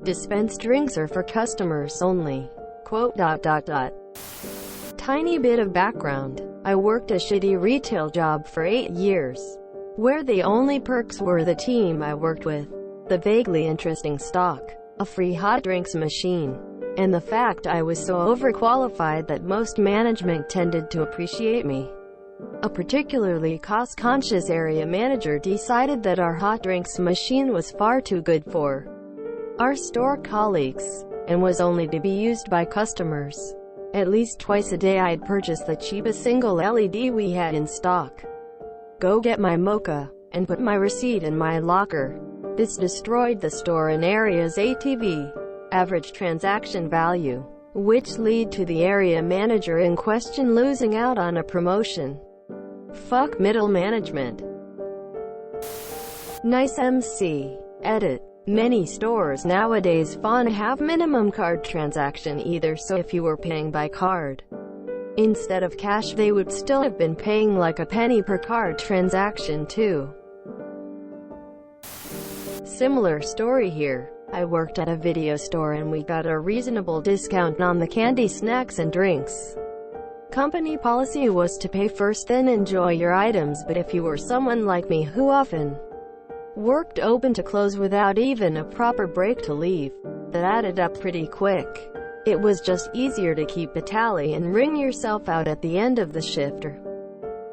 Dispensed drinks are for customers only. Quote. Tiny bit of background. I worked a shitty retail job for 8 years, where the only perks were the team I worked with, the vaguely interesting stock, a free hot drinks machine, and the fact I was so overqualified that most management tended to appreciate me. A particularly cost-conscious area manager decided that our hot drinks machine was far too good for our store colleagues, and was only to be used by customers. At least twice a day I'd purchase the cheapest single LED we had in stock, go get my mocha, and put my receipt in my locker. This destroyed the store and area's ATV, average transaction value, which led to the area manager in question losing out on a promotion. Fuck middle management. Nice MC. Edit. Many stores nowadays have minimum card transaction either, so if you were paying by card instead of cash, they would still have been paying like a penny per card transaction too. Similar story here. I worked at a video store and we got a reasonable discount on the candy, snacks and drinks. Company policy was to pay first then enjoy your items, but if you were someone like me who often worked open to close without even a proper break to leave, that added up pretty quick. It was just easier to keep a tally and ring yourself out at the end of the shift, or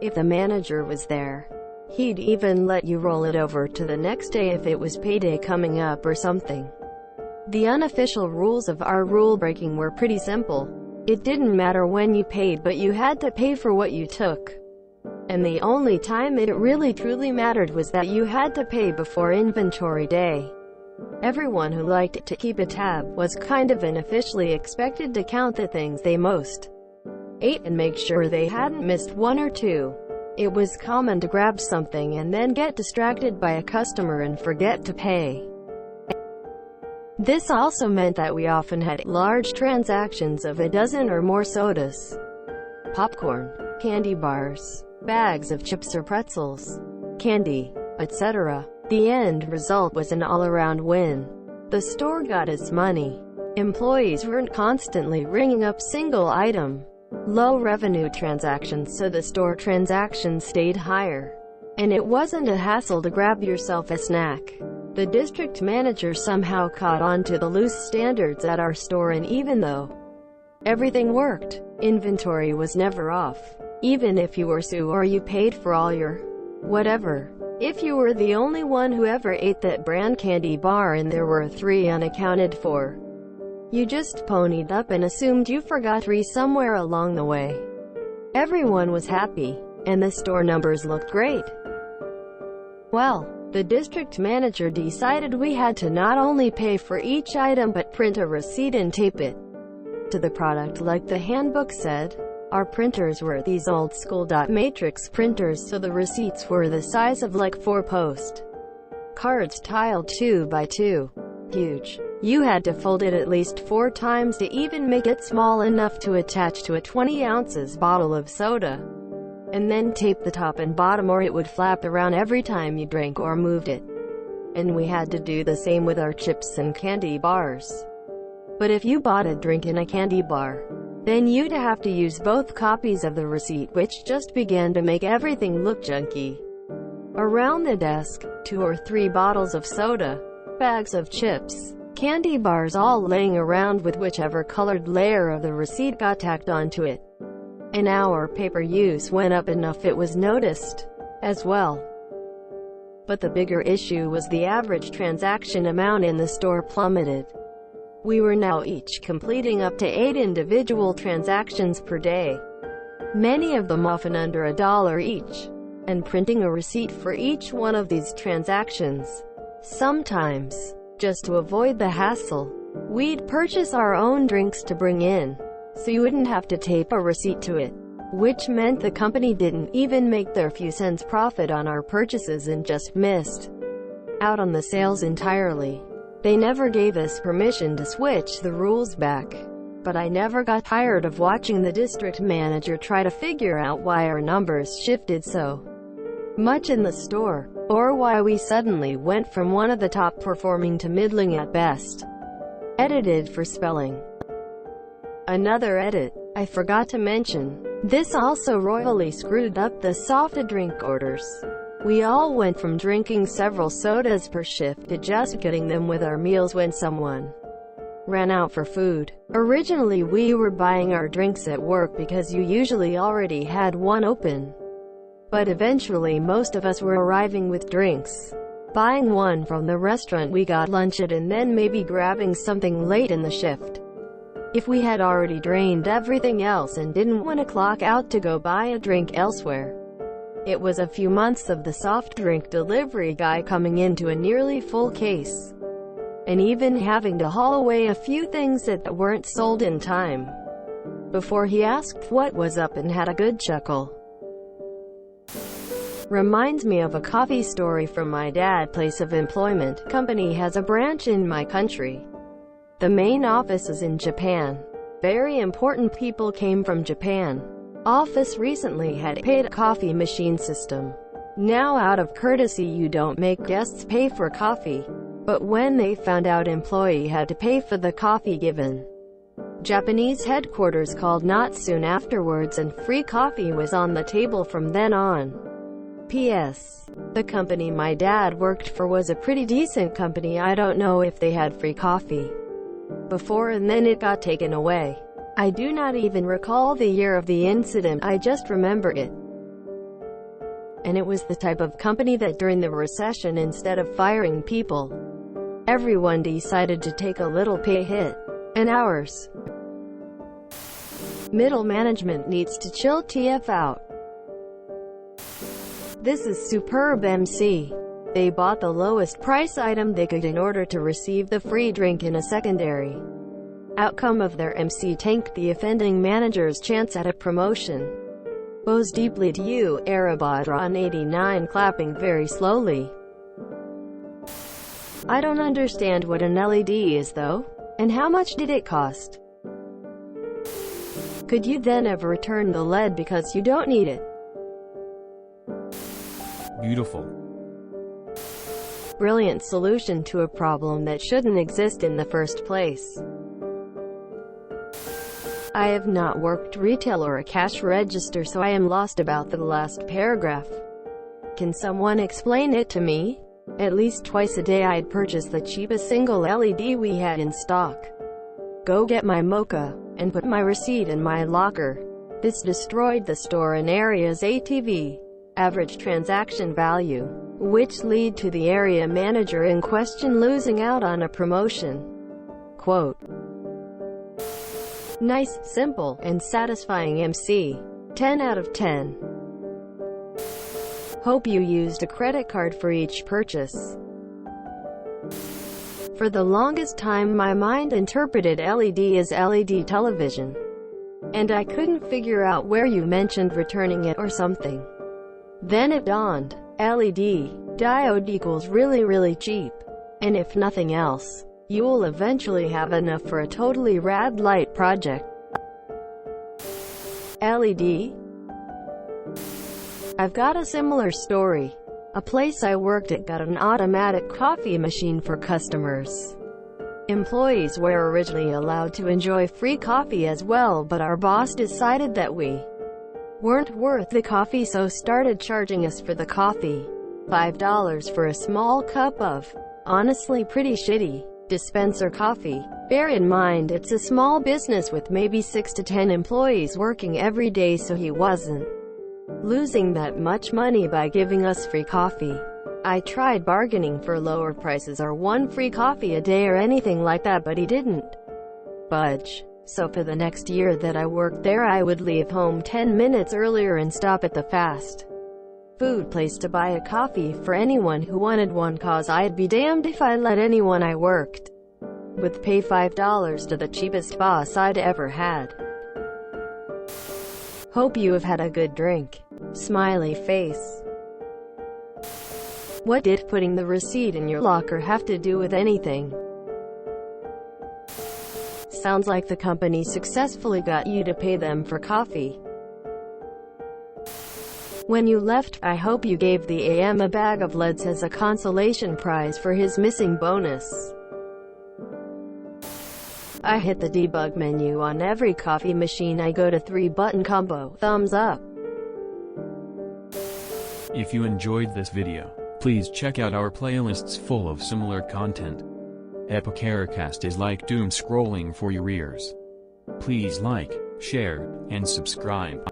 if the manager was there, he'd even let you roll it over to the next day if it was payday coming up or something. The unofficial rules of our rule breaking were pretty simple. It didn't matter when you paid, but you had to pay for what you took. And the only time it really truly mattered was that you had to pay before inventory day. Everyone who liked to keep a tab was kind of unofficially expected to count the things they most ate and make sure they hadn't missed one or two. It was common to grab something and then get distracted by a customer and forget to pay. This also meant that we often had large transactions of a dozen or more sodas, popcorn, candy bars, bags of chips or pretzels, candy, etc. The end result was an all-around win. The store got its money. Employees weren't constantly ringing up single-item, low-revenue transactions, so the store transactions stayed higher. And it wasn't a hassle to grab yourself a snack. The district manager somehow caught on to the loose standards at our store, and even though everything worked, inventory was never off. Even if you were Sue or you paid for all your whatever. If you were the only one who ever ate that brand candy bar and there were 3 unaccounted for, you just ponied up and assumed you forgot 3 somewhere along the way. Everyone was happy, and the store numbers looked great. Well, the district manager decided we had to not only pay for each item but print a receipt and tape it to the product like the handbook said. Our printers were these old-school dot matrix printers, so the receipts were the size of like 4 post cards tiled 2 by 2. Huge. You had to fold it at least 4 times to even make it small enough to attach to a 20 ounces bottle of soda, and then tape the top and bottom or it would flap around every time you drank or moved it. And we had to do the same with our chips and candy bars. But if you bought a drink in a candy bar, then you'd have to use both copies of the receipt, which just began to make everything look junky. Around the desk, 2 or 3 bottles of soda, bags of chips, candy bars all laying around with whichever colored layer of the receipt got tacked onto it. And our paper use went up enough it was noticed as well. But the bigger issue was the average transaction amount in the store plummeted. We were now each completing up to 8 individual transactions per day, many of them often under $1 each, and printing a receipt for each one of these transactions. Sometimes, just to avoid the hassle, we'd purchase our own drinks to bring in, so you wouldn't have to tape a receipt to it, which meant the company didn't even make their few cents profit on our purchases and just missed out on the sales entirely. They never gave us permission to switch the rules back, but I never got tired of watching the district manager try to figure out why our numbers shifted so much in the store, or why we suddenly went from one of the top performing to middling at best. Edited for spelling. Another edit I forgot to mention. This also royally screwed up the soft drink orders. We all went from drinking several sodas per shift to just getting them with our meals when someone ran out for food. Originally we were buying our drinks at work because you usually already had one open. But eventually most of us were arriving with drinks, buying one from the restaurant we got lunch at and then maybe grabbing something late in the shift. If we had already drained everything else and didn't want to clock out to go buy a drink elsewhere, it was a few months of the soft drink delivery guy coming into a nearly full case, and even having to haul away a few things that weren't sold in time, before he asked what was up and had a good chuckle. Reminds me of a coffee story from my dad's place of employment. Company has a branch in my country. The main office is in Japan. Very important people came from Japan. Office recently had paid coffee machine system. Now out of courtesy you don't make guests pay for coffee. But when they found out employee had to pay for the coffee given, Japanese headquarters called not soon afterwards and free coffee was on the table from then on. P.S. The company my dad worked for was a pretty decent company. I don't know if they had free coffee before and then it got taken away. I do not even recall the year of the incident, I just remember it. And it was the type of company that during the recession, instead of firing people, everyone decided to take a little pay hit. And ours. Middle management needs to chill TF out. This is superb MC. They bought the lowest price item they could in order to receive the free drink in a secondary outcome of their MC tanked the offending manager's chance at a promotion. Bows deeply to you, Arabadron 89 clapping very slowly. I don't understand what an LED is though. And how much did it cost? Could you then ever return the LED because you don't need it? Beautiful. Brilliant solution to a problem that shouldn't exist in the first place. I have not worked retail or a cash register, so I am lost about the last paragraph. Can someone explain it to me? At least twice a day I'd purchase the cheapest single LED we had in stock, go get my mocha, and put my receipt in my locker. This destroyed the store and area's ATV, average transaction value, which lead to the area manager in question losing out on a promotion. Quote, nice, simple, and satisfying MC. 10 out of 10. Hope you used a credit card for each purchase. For the longest time my mind interpreted LED as LED television, and I couldn't figure out where you mentioned returning it or something. Then it dawned. LED diode equals really cheap. And if nothing else, you'll eventually have enough for a totally rad light project. LED? I've got a similar story. A place I worked at got an automatic coffee machine for customers. Employees were originally allowed to enjoy free coffee as well, but our boss decided that we weren't worth the coffee, so started charging us for the coffee. $5 for a small cup of, honestly pretty shitty, dispenser coffee. Bear in mind it's a small business with maybe 6 to 10 employees working every day, so he wasn't losing that much money by giving us free coffee. I tried bargaining for lower prices or one free coffee a day or anything like that, but he didn't budge. So for the next year that I worked there, I would leave home 10 minutes earlier and stop at the fast food place to buy a coffee for anyone who wanted one, cause I'd be damned if I let anyone I worked with pay $5 to the cheapest boss I'd ever had. Hope you have had a good drink. Smiley face. What did putting the receipt in your locker have to do with anything? Sounds like the company successfully got you to pay them for coffee. When you left, I hope you gave the AM a bag of LEDs as a consolation prize for his missing bonus. I hit the debug menu on every coffee machine I go to. 3-button combo, thumbs up. If you enjoyed this video, please check out our playlists full of similar content. Epicaricast is like doom scrolling for your ears. Please like, share, and subscribe.